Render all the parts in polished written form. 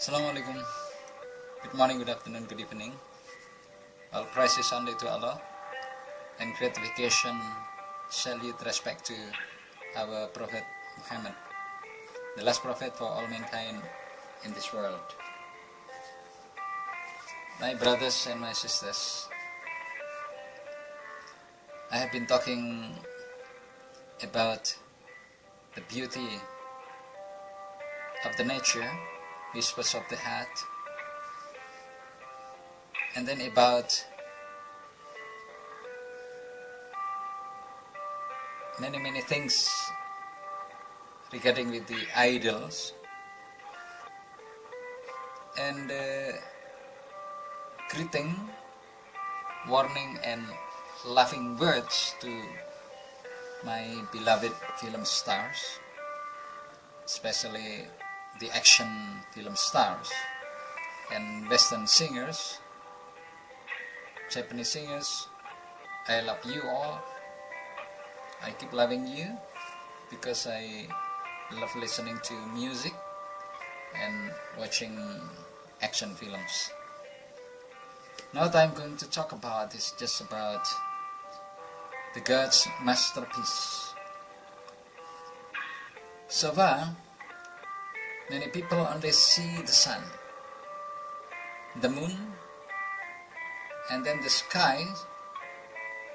Assalamualaikum. Good morning, good afternoon, good evening. All praise is only to Allah, and gratification, salute, respect to our Prophet Muhammad, the last prophet for all mankind in this world. My brothers and my sisters, I have been talking about the beauty of the nature, whispers of the heart, and then about many things regarding with the idols, and greeting, warning and laughing words to my beloved film stars, especially the action film stars and Western singers, Japanese singers. I love you all. I keep loving you because I love listening to music and watching action films. Now what I'm going to talk about is just about the God's masterpiece. So far, many people only see the sun, the moon, and then the sky,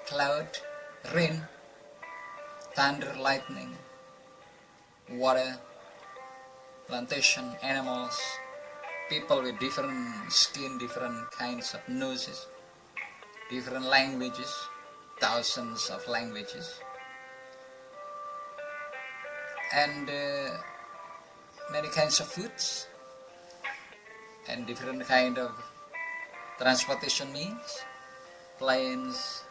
cloud, rain, thunder, lightning, water, plantation, animals, people with different skin, different kinds of noses, different languages, thousands of languages, and many kinds of foods, and different kind of transportation means, planes,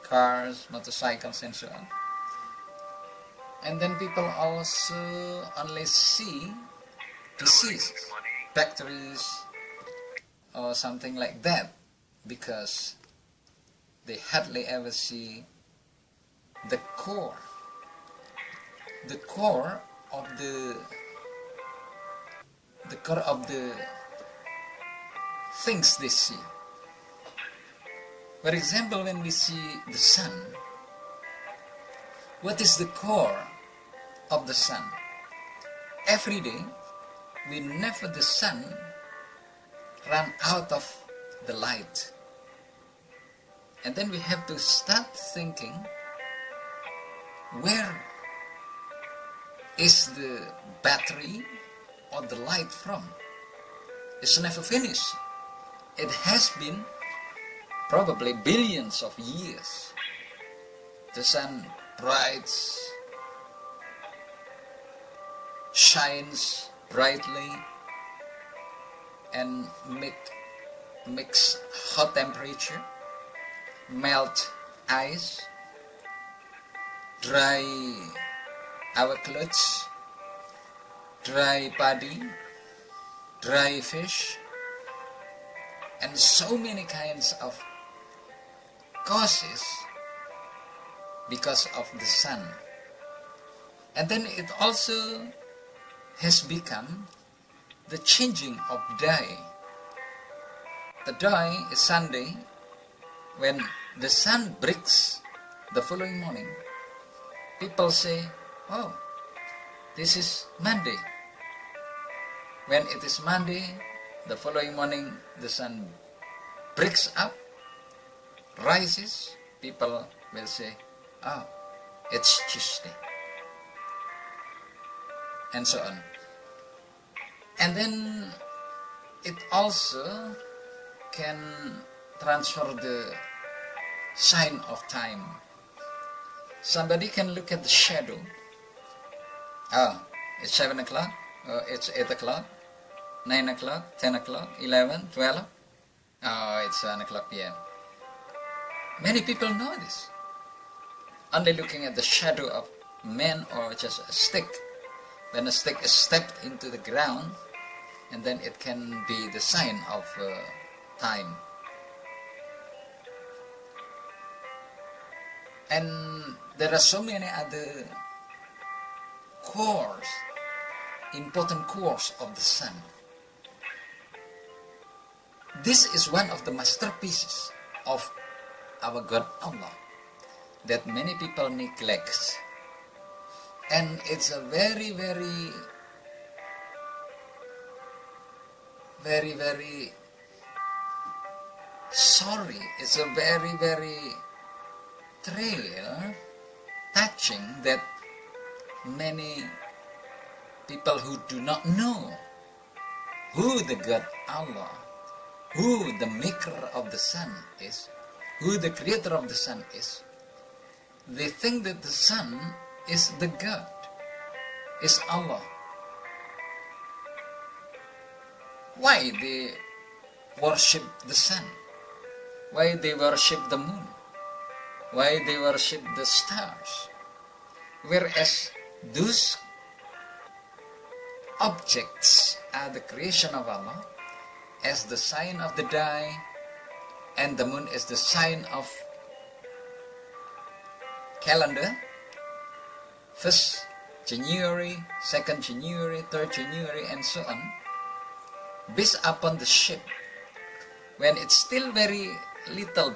cars, motorcycles, and so on. And then people also only see disease, factories, or something like that, because they hardly ever see the core of the things they see. For example, when we see the sun, what is the core of the sun? Every day, we never the sun run out of the light. And then we have to start thinking, where is the battery or the light from? It's never finished. It has been probably billions of years. The sun brights, shines brightly, and makes hot temperature, melt ice, dry our clothes, dry paddy, dry fish, and so many kinds of causes because of the sun. And then it also has become the changing of day. The day is Sunday. When the sun breaks the following morning, people say, oh, this is Monday. When it is Monday, the following morning the sun breaks up, rises, people will say, oh, it's Tuesday, and so on. And then it also can transfer the sign of time. Somebody can look at the shadow. Oh, it's 7 o'clock, it's 8 o'clock, 9 o'clock, 10 o'clock, 11, 12. Oh, it's 1 o'clock p.m. Many people know this. Only looking at the shadow of man or just a stick. When a stick is stepped into the ground, and then it can be the sign of time. And there are so many other cores, important cores of the sun. This is one of the masterpieces of our God Allah that many people neglect. And it's a very, very sorry. It's a very, very touching that many people who do not know who the God Allah, who the maker of the sun is, who the creator of the sun is, they think that the sun is the God, is Allah. Why they worship the sun? Why they worship the moon? Why they worship the stars? Whereas those objects are the creation of Allah, as the sign of the day, and the moon is the sign of calendar, 1st January, 2nd January, 3rd January, and so on, based upon the shape. When it's still very little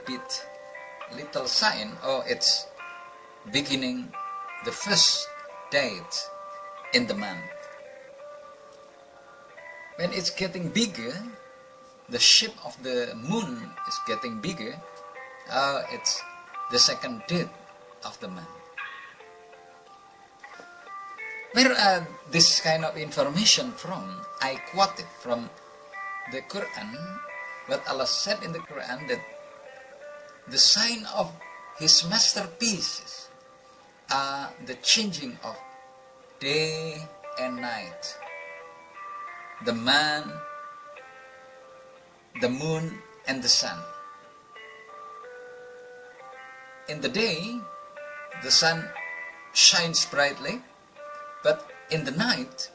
sign, or it's beginning the first date in the month. When it's getting bigger, the shape of the moon is getting bigger, it's the second date of the month. Where are this kind of information from? I quote it from the Quran, what Allah said in the Quran, that the sign of His masterpieces are the changing of day and night, the man, the moon, and the sun. In the day, the sun shines brightly, but in the night,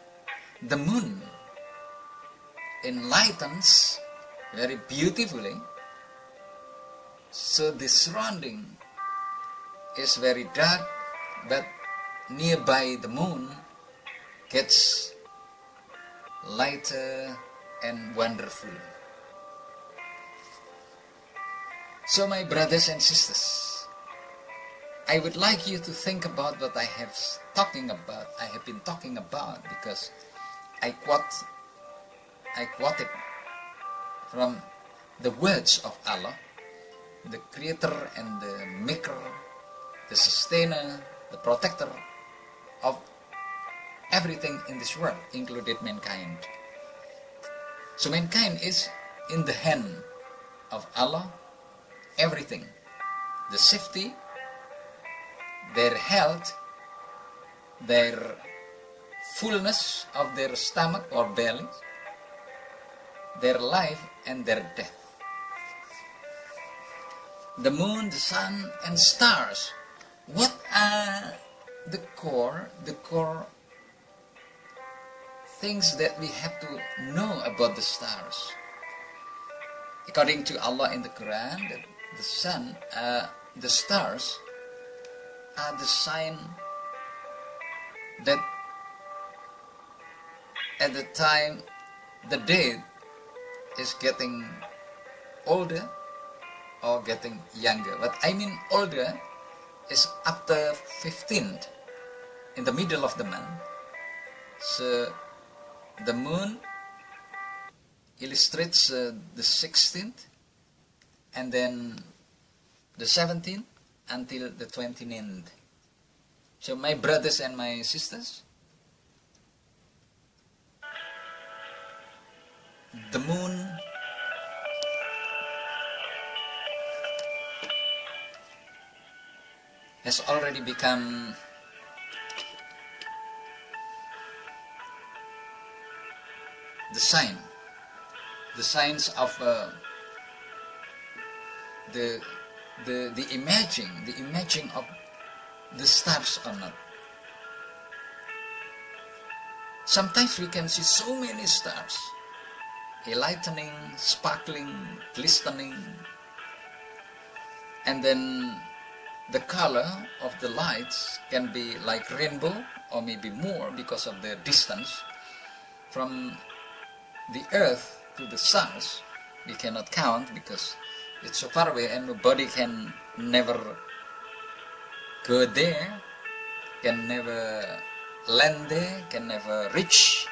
the moon enlightens very beautifully. So the surrounding is very dark, but nearby the moon gets lighter and wonderful. So my brothers and sisters, I would like you to think about what I have been talking about, because I quoted from the words of Allah, the creator and the maker, the sustainer, the protector of everything in this world, included mankind. So mankind is in the hand of Allah, everything, the safety, their health, their fullness of their stomach or belly, their life and their death. The moon, the sun, and stars. What are the core things that we have to know about the stars? According to Allah in the Quran, the sun, the stars are the sign that at the time the day is getting older or getting younger. What I mean older is after 15th, in the middle of the month. So the moon illustrates the 16th, and then the 17th until the 29th. So my brothers and my sisters, the moon has already become the signs of the imaging of the stars or not. Sometimes we can see so many stars, enlightening, sparkling, glistening, and then the color of the lights can be like rainbow or maybe more because of the distance from the earth to the stars. we cannot count because it's so far away and nobody can never go there, can never land there, can never reach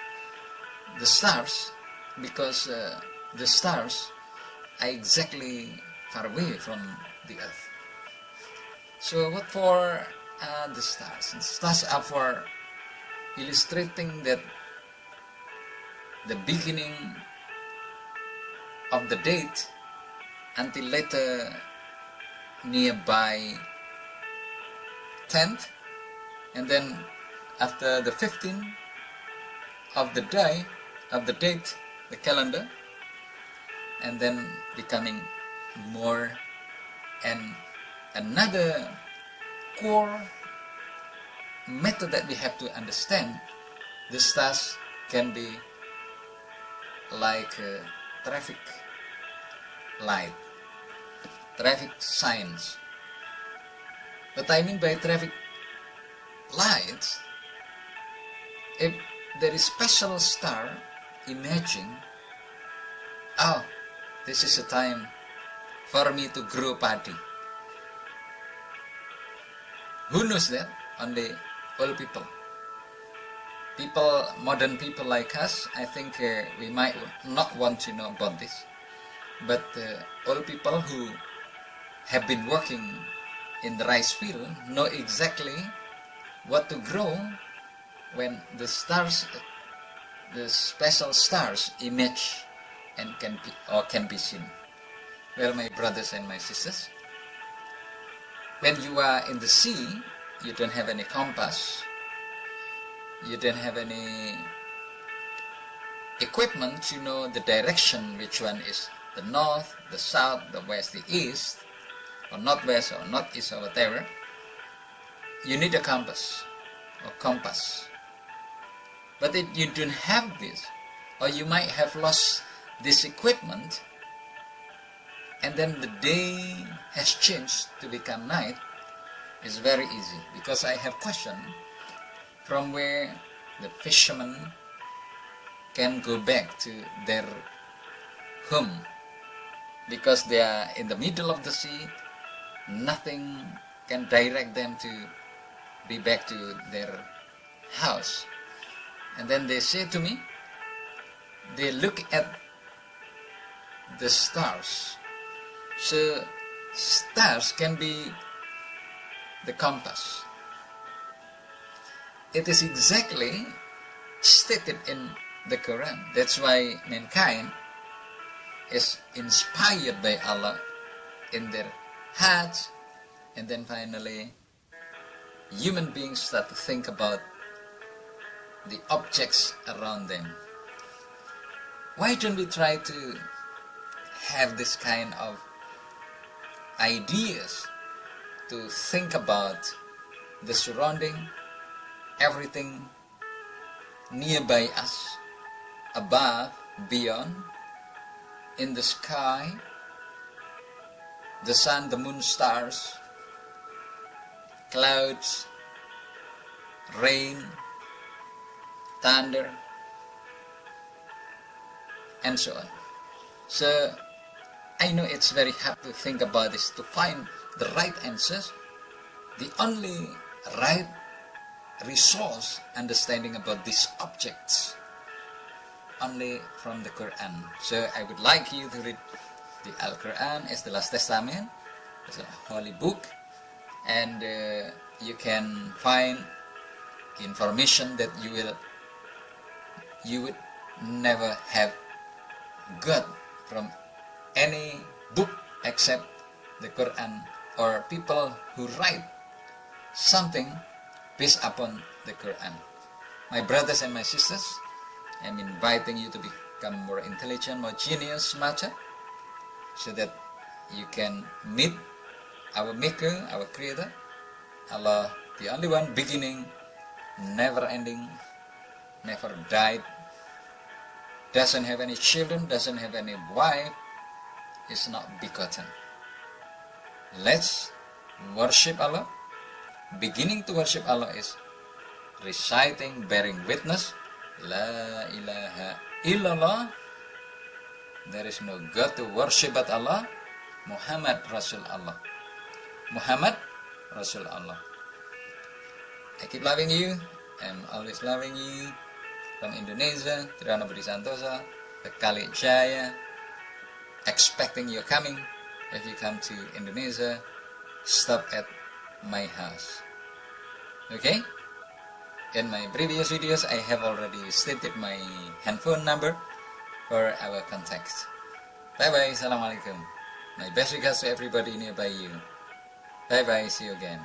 the stars, because the stars are exactly far away from the earth. So what for the stars? The stars are for illustrating that the beginning of the date until later nearby 10th, and then after the 15th of the day of the date, the calendar, and then becoming more. And another core method that we have to understand, the stars can be like traffic light, traffic signs. What I mean by traffic lights, if there is special star emerging, oh, this is a time for me to grow padi. Who knows that? Only old people. Modern people like us, I think we might not want to know about this. But old people who have been working in the rice field know exactly what to grow when the stars, the special stars emerge and can be seen. Well, my brothers and my sisters, when you are in the sea, you don't have any compass, you don't have any equipment to know the direction, which one is the north, the south, the west, the east, or northwest or northeast or whatever. You need a compass or compass. But if you don't have this, or you might have lost this equipment, and then the day has changed to become night, it's very easy. Because I have questioned from where the fishermen can go back to their home, because they are in the middle of the sea. Nothing can direct them to be back to their house. And then they say to me, they look at the stars. So stars can be the compass. It is exactly stated in the Quran. That's why mankind is inspired by Allah in their hearts, and then finally human beings start to think about the objects around them. Why don't we try to have this kind of ideas to think about the surrounding, everything nearby us, above, beyond, in the sky, the sun, the moon, stars, clouds, rain, thunder, and so on. So I know it's very hard to think about this, to find the right answers. The only right resource understanding about these objects only from the Quran. So I would like you to read the Al-Quran as the Last Testament. It's a holy book, and you can find information that you would never have got from any book except the Quran, or people who write something based upon the Quran. My brothers and my sisters, I'm inviting you to become more intelligent, more genius, smarter, so that you can meet our Maker, our Creator, Allah, the only one, beginning, never ending, never died, doesn't have any children, doesn't have any wife, is not begotten. Let's worship Allah. Beginning to worship Allah is reciting, bearing witness, La ilaha illallah, There is no God to worship but Allah. Muhammad Rasul Allah. Muhammad Rasul Allah. I keep loving you. I'm always loving you. From Indonesia, Triana Budi Santosa, the Kali Jaya. Expecting your coming. If you come to Indonesia, stop at my house. Okay? In my previous videos, I have already stated my handphone number for our contact. Bye bye, Assalamualaikum. My best regards to everybody nearby you. Bye bye, see you again.